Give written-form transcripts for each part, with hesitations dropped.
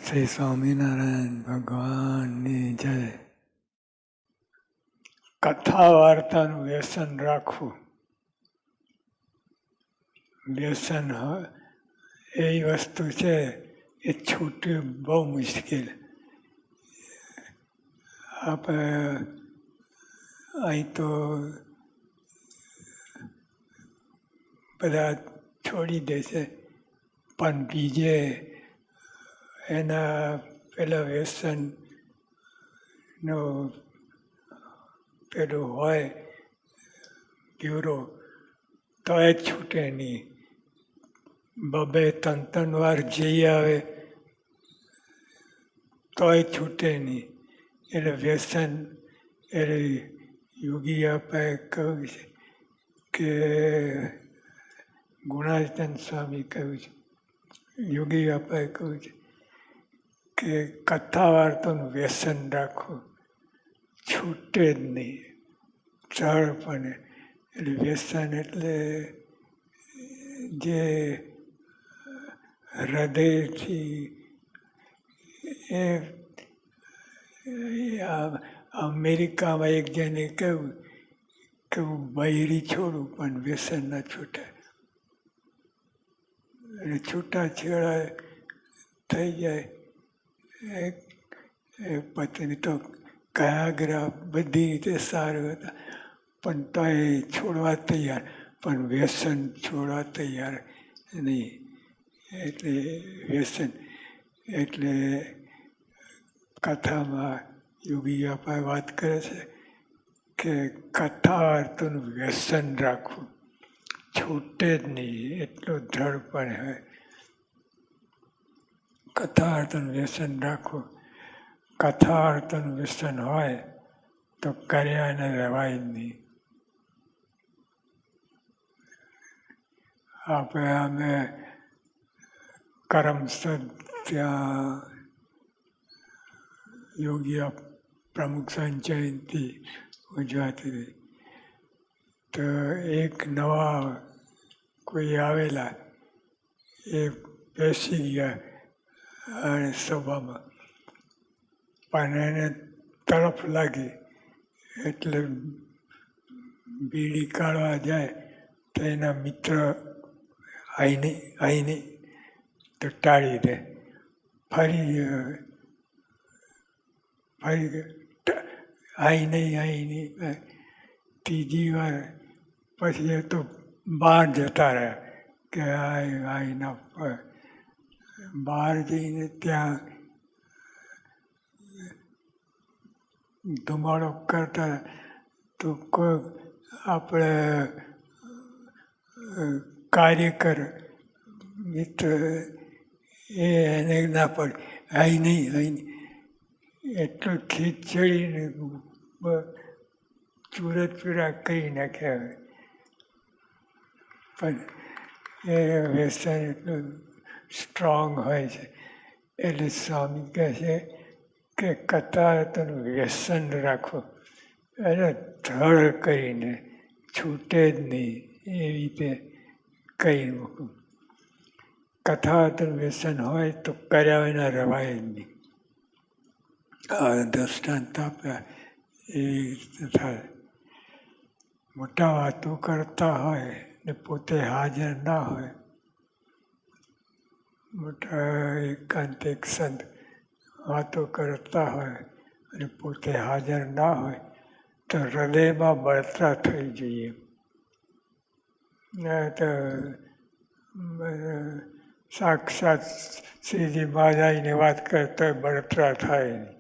શ્રી સ્વામિનારાયણ ભગવાનની જય. કથા વાર્તાનું વ્યસન રાખવું, વ્યસન એ વસ્તુ છે એ છૂટવી બહુ મુશ્કેલ. આપણે અહીં તો બધા છોડી દેશે, પણ બીજે એના પેલા વ્યસનનો પેલું હોય બ્યુરો, તો એ છૂટે નહીં. બબે ત્રણ વાર જઈ આવે તોય છૂટે નહીં. એટલે વ્યસન એટલે યોગી અપાએ કહ્યું છે કે ગુણાચન સ્વામી કહ્યું છે, યોગી અપાએ કહ્યું છે કે કથા વાર્તાનું વ્યસન રાખવું, છૂટે જ નહીં સરળપણે. એટલે વ્યસન એટલે જે હૃદયથી એ અમેરિકામાં એક જણે કહ્યું કે હું બૈરી છોડું પણ વ્યસન ન છૂટે. એટલે છૂટાછેડા થઈ જાય. પત્ની તો કયાગ્રહ બધી રીતે સારું હતા, પણ તો એ છોડવા તૈયાર, પણ વ્યસન છોડવા તૈયાર નહીં. એટલે વ્યસન એટલે કથામાં યોગી અપાએ વાત કરે છે કે કથા વાર્તાનું વ્યસન રાખવું, છૂટે જ નહીં, એટલું દ્રઢપણે હોય. કથા વાર્તાનું વ્યસન રાખવું. કથા વાર્તાનું વ્યસન હોય તો કર્યાને રહેવાય જ નહીં. અમે કરમસદ ત્યાં યોગી પ્રમુખ સંજયંતિ ઉજવાતી હતી. તો એક નવા કોઈ આવેલા એ બેસી ગયા સભામાં, પણ એને તરફ લાગી એટલે બીડી કાઢવા જાય તો એના મિત્ર આઈને તો ટાળી દે. ફરી આઈ ત્રીજી વાર પછી એ તો બહાર જતા રહ્યા કે આઈના બહાર જઈને ત્યાં ધુમાડો કરતા તો કોઈ આપણે કાર્યકર મિત્ર એને ના પડે, આઈ નહીં. એટલો ખીચડીને ચૂરા કરી નાખ્યા. પણ એ વ્યસન એટલું સ્ટ્રોંગ હોય છે. એટલે સ્વામી કહે છે કે કથાનું વ્યસન રાખો, એને દ્રઢ કરીને છૂટે જ નહીં એ રીતે કહી મૂકું. કથાનું વ્યસન હોય તો કર્યા વિના રવાય જ નહીં. દ્રષ્ટાંત આપ્યા એવી રીતે થાય. મોટા વાતો કરતા હોય ને પોતે હાજર ના હોય, મોટા એકાંતિક સંત વાતો કરતા હોય અને પોતે હાજર ના હોય તો હૃદયમાં બળતરા થઈ જોઈએ. તો સાક્ષાત શ્રીજી મહારાજની વાત કરતા બળતરા થાય નહીં.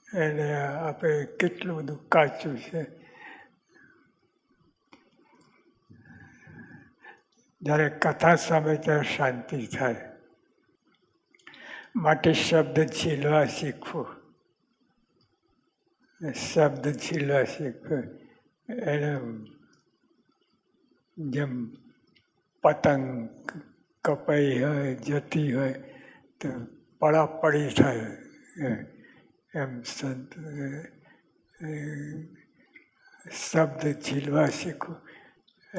એટલે આપણે કેટલું બધું કાચું છે. જ્યારે કથા સામે ત્યારે શાંતિ થાય. માટે શબ્દ ઝીલવા શીખવું. શબ્દ ઝીલવા શીખવું એને જેમ પતંગ કપાઈ હોય જતી હોય તો પડાપડી થાય, એમ સંત શબ્દ ઝીલવા શીખવું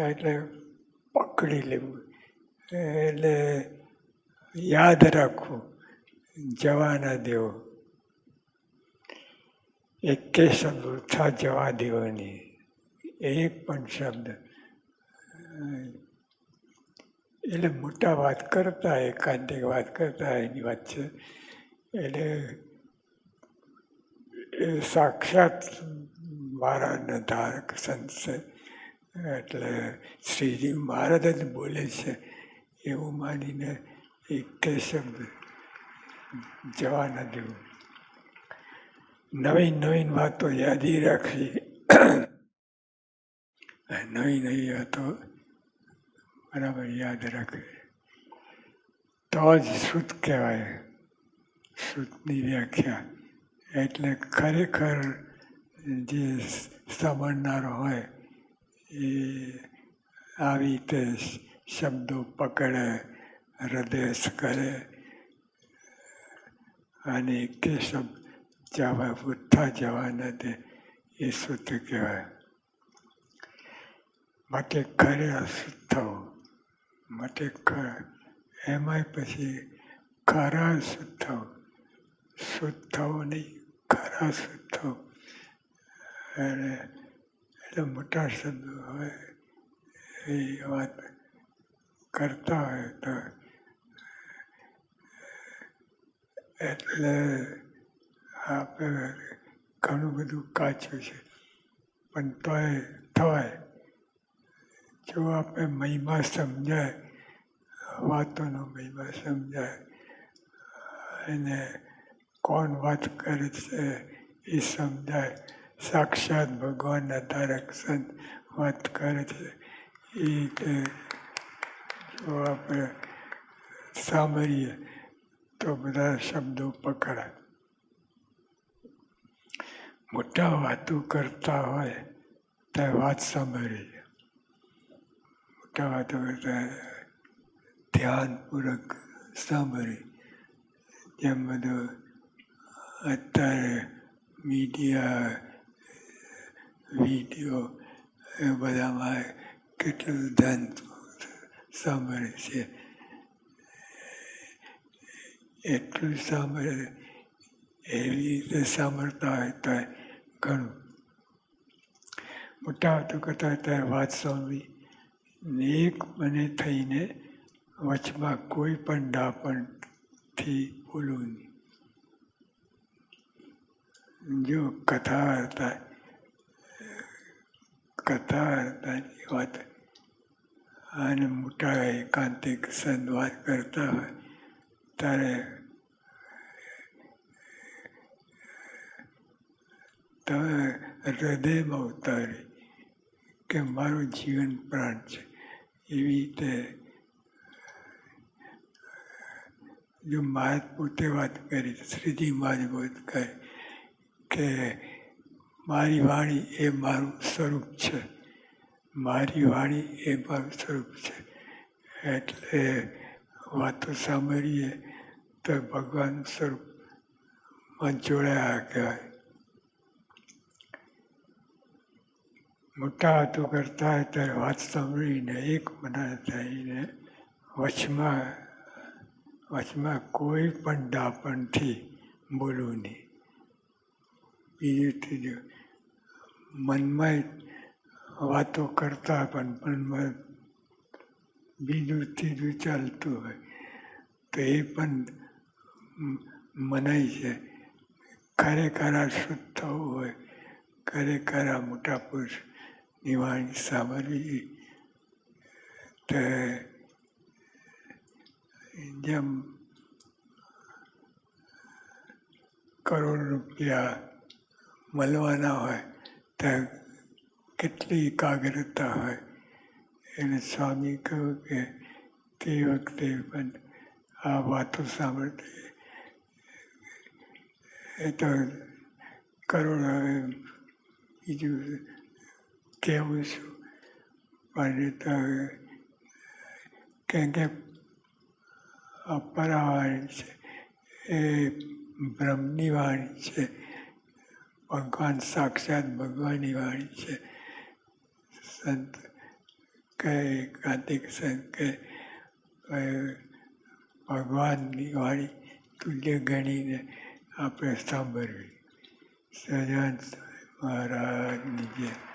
એટલે પકડી લેવું, એટલે યાદ રાખવું જવા ન દેવો, એકે શબ્દ વૃથા જવા દેવો નહીં. એક પણ શબ્દ એટલે મોટા વાત કરતા, એકાંતિક વાત કરતા એની વાત છે. એટલે એ સાક્ષાત મહારાજના ધારક સંત છે. એટલે શ્રીજી મહારાજ જ બોલે છે એવું માનીને એક શબ્દ જવા ન દેવું. નવીન નવીન વાતો યાદી રાખવી, નવી નવી વાતો બરાબર યાદ રાખવી, તો જ શુદ્ધ કહેવાય. શુદ્ધની વ્યાખ્યા એટલે ખરેખર જે સાંભળનારો હોય એ આવી રીતે શબ્દો પકડે, હૃદયસ્થ કરે અને એક શબ્દ જવા વૃથા જવા ન દે, એ શુદ્ધ કહેવાય. માટે ખરે અશુદ્ધ થવું, માટે એમાંય પછી ખરા શુદ્ધ થવું. શુદ્ધ થવું નહીં, ખરા શુદ્ધ થવું. એટલે મોટા શબ્દો હોય એ વાત કરતા હોય તો એટલે આપણે ઘણું બધું કાચું છે, પણ તોય થવાય. જો આપણે મહિમા સમજાય, વાતોનો મહિમા સમજાય અને કોણ વાત કરે છે એ સમજાય, સાક્ષાત ભગવાનના ધારક સંત વાત કરે છે એ રીતે જો આપણે સાંભળીએ તો બધા શબ્દો પકડાય. મોટા વાતો કરતા હોય ત્યારે વાત સાંભળવી. મોટા વાતો કરતા ધ્યાનપૂર્વક સાંભળવી. જેમ બધું અત્યારે મીડિયા, વિડીયો એ બધામાં કેટલું ધ્યાન સાંભળે છે. એટલું સાંભળે, એવી રીતે સાંભળતા હોય તો ઘણું. મોટા વાતો કરતા હોય ત્યારે વાત સાંભળી, એક મને થઈને વચમાં કોઈ પણ ડાપણથી બોલવું નહીં. જો કથા વાર્તાની વાત અને મોટા એકાંતિક સંત વાત કરતા હોય ત્યારે તમે હૃદયમાં ઉતારી કે મારું જીવન પ્રાણ છે એવી રીતે. જો મહારાજ પોતે વાત કરી, શ્રીજી મહારાજ વાત કરી કે મારી વાણી એ મારું સ્વરૂપ છે, મારી વાણી એ મારું સ્વરૂપ છે. એટલે વાતો સાંભળીએ તો ભગવાન સ્વરૂપમાં જોડાયા કહેવાય. મોટા વાતો કરતા હોય ત્યારે વાત સાંભળીને એક મના થઈને વચમાં કોઈ પણ ડાપણથી બોલવું નહીં. બીજું ત્રીજું, મનમાં વાતો કરતા પણ મનમાં બીજું ત્રીજું ચાલતું હોય તો એ પણ મનાય છે. ખરેખર શુદ્ધ થવું હોય, ખરેખર મોટા પુરુષની વાણી સાંભળવી તો જેમ કરોડ રૂપિયા મળવાના હોય ત્યાં કેટલી એકાગ્રતા હોય. એને સ્વામી કહ્યું કે તે વખતે પણ આ વાતો સાંભળતી એ તો કરોડ બીજું કહેવું છું પણ એ તો કેમ કે અપરાવાણી છે, એ બ્રહ્મની વાણી છે, ભગવાન સાક્ષાત ભગવાનની વાણી છે. સંત કહે, કાર્તિક સંત કહે ભગવાનની વાણી તુલ્ય ગણીને આપણે સાંભળવી. સહજાનંદ મહારાજની જય.